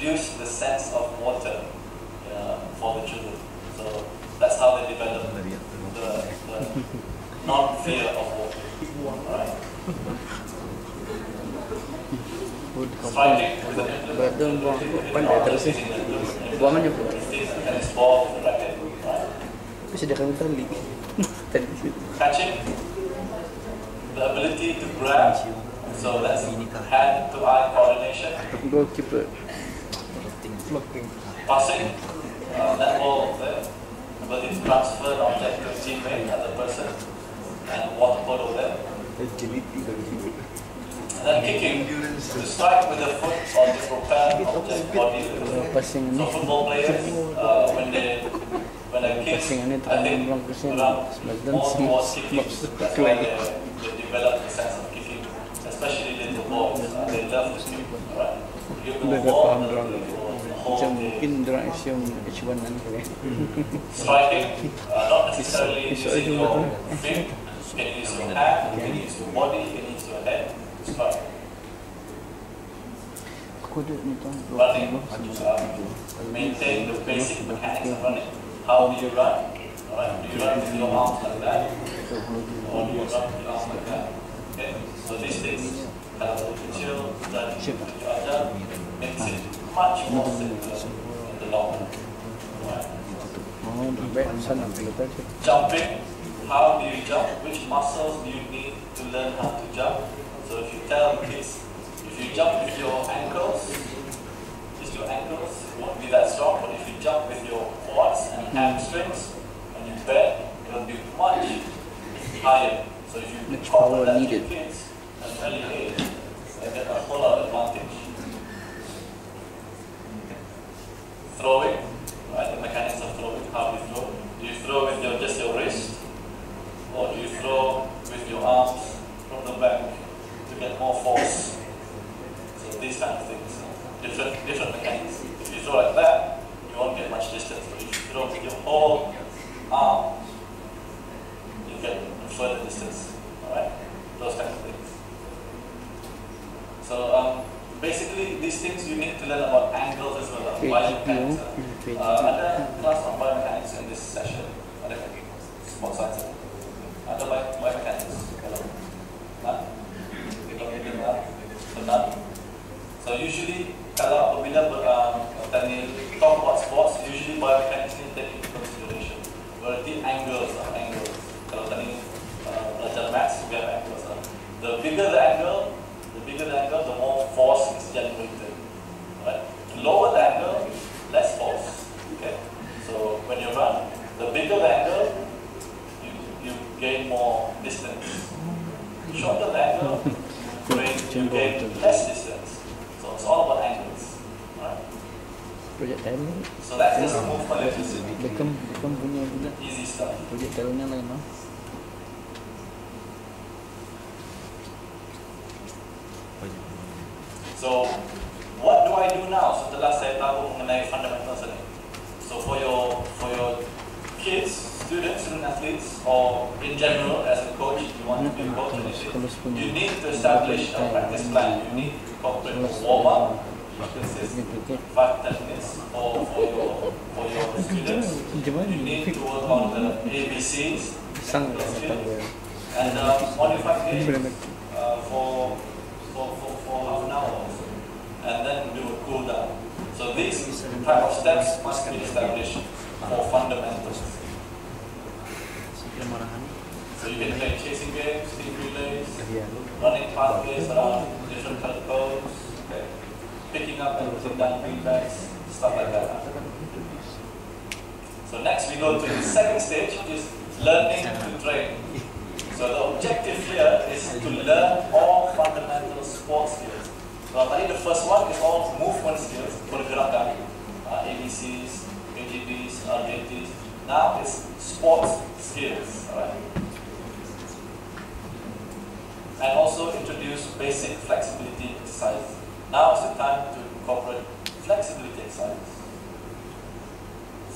introduce the sense of water for the children. So that's how they develop the non-fear of water. Alright. Striking with an implement tennis ball with a racket. Catching, the ability to grab, so that's hand-to-eye coordination. Goalkeeper. Passing, that ball there, ability to transfer the object to a teammate, other person, and water polo there. And then kicking, to strike with the foot or to propel object body. So football players, when they kick, I think more towards kicking, that's why they develop the sense of kicking, especially little boys. They love to kick, right? You go more Mungkin dorang assume H1 kan. Striking, not necessarily using your feet. You can use your hand, you can use your body, you can use your head to strike. Running, maintain the basic mechanics of running. How do you run? Alright, do you run with your arms like that? Or do you run with your arms like that? Okay, so these things have a chill, that makes it much more simpler in the long run. Right. Jumping, how do you jump? Which muscles do you need to learn how to jump? So if you tell kids, if you jump with your ankles, just your ankles, it won't be that strong, but if you jump with your quads and hamstrings, and you bend, it will be much higher. So if you incorporate that to kids at an early age, they get a whole lot of advantage. Throwing, right? The mechanics of throwing, how do you throw? Do you throw with just your wrist? Or do you throw with your arms from the back to get more force? So these kind of things, different mechanics. If you throw like that, you won't get much distance. But if you throw with your whole arm, you get further distance. Alright? Those kind of things. So basically, these things you need to learn about angles as well, biomechanics. Ada class on biomechanics in this session. Ada sports science. Ada biomechanics. Kalau benar. So usually kalau apabila talk about sports, usually biomechanics need to take into consideration. Berarti angles. Kalau tadi belajar maths, we have angles. The bigger the angle, the more force is generated. Right? The lower the angle, less force. Okay? So when you run, the bigger the angle, you gain more distance. Shorter the angle, you gain less distance. So it's all about angles. Right? So that's just a movement electricity. Easy stuff. So, what do I do now? Setelah saya tahu mengenai fundamentals ini. So for your kids, student athletes, or in general as a coach, if you want to be a coach, you need to establish a practice plan. You need to incorporate a warm-up, which consists 5-10 minutes, or for your students, you need to work on the ABCs, and modify games for half an hour, and then do a cool down. So these type of steps must be established for fundamentals. So you can play chasing games, team relays, running pathways around different color codes, okay, picking up and putting down feedbacks, stuff like that. So next we go to the second stage, which is learning to train. So the objective here is to learn all fundamental sports skills. So the first one is all movement skills, pergerakan, ABCs, AGBs, RJTs. Now it's sports skills, alright? And also introduce basic flexibility exercises. Now is the time to incorporate flexibility exercises.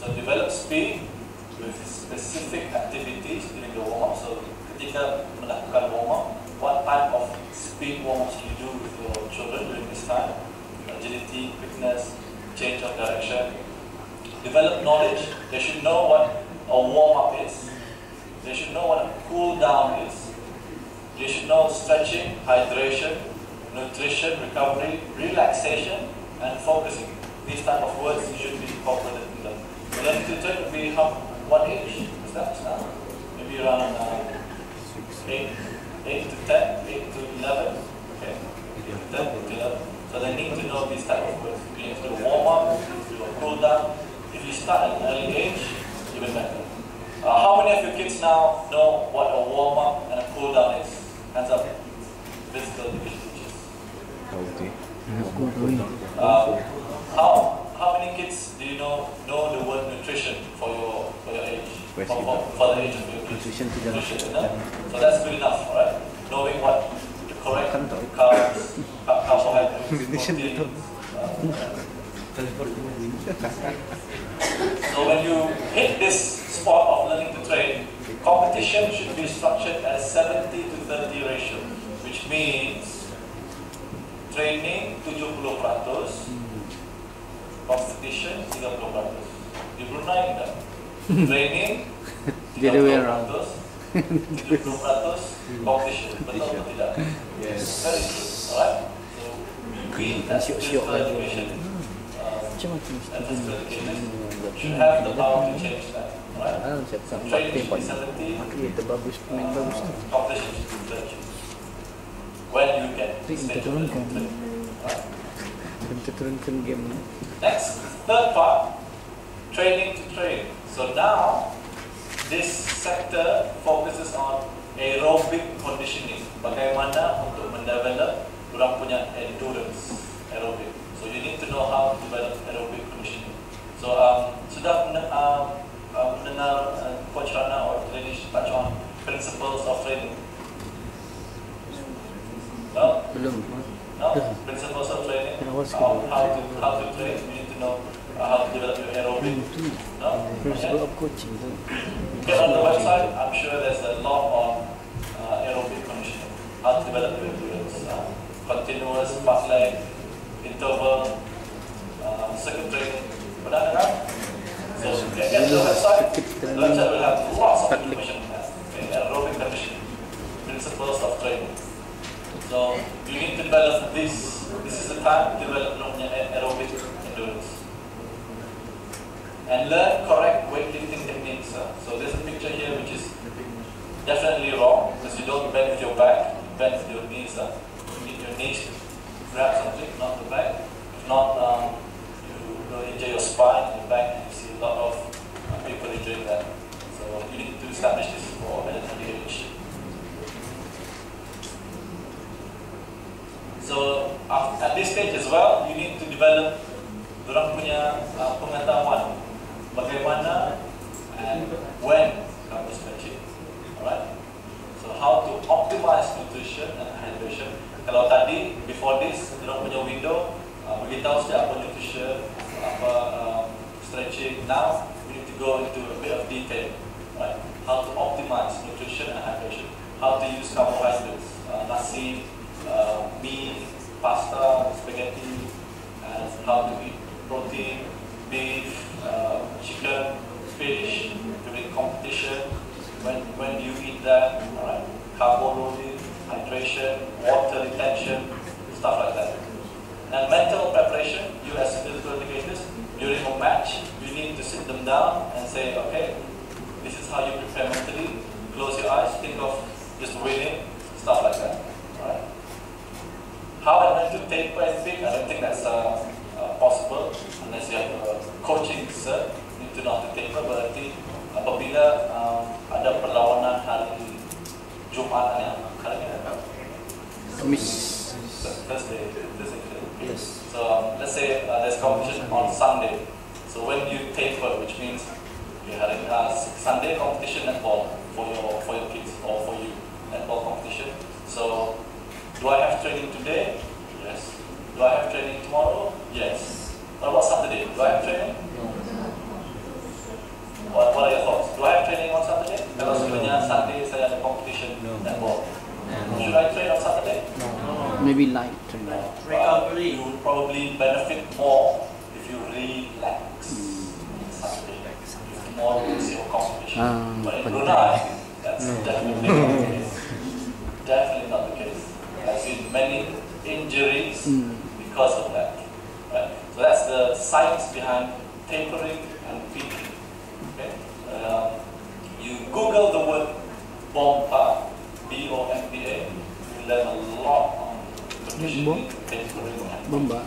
So develop speed with specific activities during the warm-up. So ketika melakukan warm-up, what type of speed warm-ups do you do with your children during this time? Agility, quickness, change of direction. Develop knowledge. They should know what a warm-up is. They should know what a cool-down is. They should know stretching, hydration, nutrition, recovery, relaxation, and focusing. These type of words should be incorporated in them. So learning to train would be what age is that now? Maybe around 8 to 10, 8 to 11. Okay, 8 to 10, 8 to 11. So they need to know these type of words. You need to warm up, you need to cool down. If you start at an early age, even better. How many of your kids now know what a warm up and a cool down is? Hands up. Physical education teachers. Okay. How many kids do you know the word nutrition for your age? For the age of your kids. Nutrition, no? So that's good enough, alright? Knowing what the correct carbs, carbohydrates, proteins. So when you hit this spot of learning to train, competition should be structured as 70 to 30 ratio, which means training 70%, competition 30%. Di Brunei enggak? Training 30%, 70% competition. Betul atau tidak? Yes. Very good. Alright? So that's physical education. And physical education should have the power to change that. Alright? Training should be 70, competition should be 30. When you get stage of training. Next, third part, training to train. So now, this sector focuses on aerobic conditioning. Bagaimana untuk mendevelop orang punya endurance aerobic. So you need to know how to develop aerobic conditioning. So sudah mendengar Coach Rana or Trainees touch on principles of training? No? Belum. No? Principles of training? How to train? You need to know how to develop your aerobic. No? Principle of coaching. Get on the website. I'm sure there's a lot on aerobic conditioning. How to develop your endurance. Continuous, fast leg, interval, circuit training. Pernah dengar? So get to the website. The website will have lots of information on that. Okay, aerobic conditioning. Principles of training. So you need to develop this. This is the time to develop aerobic endurance. And learn correct weightlifting techniques. So there's a picture here which is definitely wrong because you don't bend with your back, you bend with your knees. You need your knees to grab something, not the back. If not, you will injure your spine, your back, and you see a lot of people injuring that. So you need to establish this for an early age. So at this stage as well, you need to develop dorang punya pengetahuan bagaimana and when kamu stretching, alright? So how to optimize nutrition and hydration. Kalau tadi before this, dorang punya window beritahu saja apa nutrition, apa stretching. Now we need to go into a bit of detail, right? How to optimize nutrition and hydration. How to use carbohydrates, nasi, meat, pasta, spaghetti, and how to eat protein, beef, chicken, fish during competition. When do you eat that? Alright, carbo loading, hydration, water retention, stuff like that. And mental preparation. You as physical educators during a match, you need to sit them down and say, okay, this is how you prepare mentally. Close your eyes, think of just winning, stuff like that. Alright. How and when to taper and pick, I don't think that's possible unless you have a coaching cert. You need to know how to taper. Berarti apabila ada perlawanan hari Jumat, hari ini apa? Kamis. Thursday. Yes. So let's say there's competition on Sunday. So when you taper, which means you're having Sunday competition netball for your kids or for you, netball competition. So do I have training today? Yes. Do I have training tomorrow? Yes. What about Saturday? Do I have training? No. What are your thoughts? Do I have training on Saturday? Kalau sebenarnya Sunday saya ada competition netball. Should I train on Saturday? No. Maybe light training. You would probably benefit more if you That's definitely not the case. Definitely not the case. I've seen many injuries because of that. Right? So that's the science behind tapering and peaking. Okay? You Google the word BOMPA, B-O-M-P-A, you learn a lot on conditioning, tapering, and Bomba.